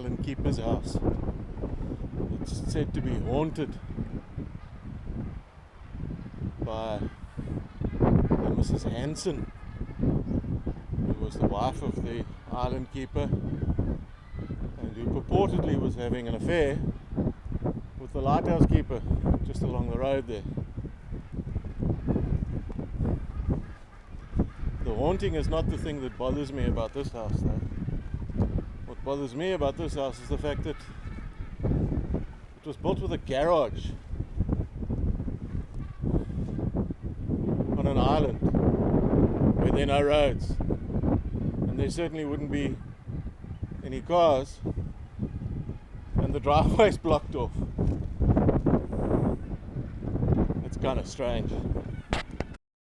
island keeper's house. It's said to be haunted by Mrs. Hanson, who was the wife of the island keeper and who purportedly was having an affair with the lighthouse keeper just along the road there. The haunting is not the thing that bothers me about this house, though. What bothers me about this house is the fact that it was built with a garage on an island where there are no roads, and there certainly wouldn't be any cars, and the driveway's blocked off. It's kind of strange.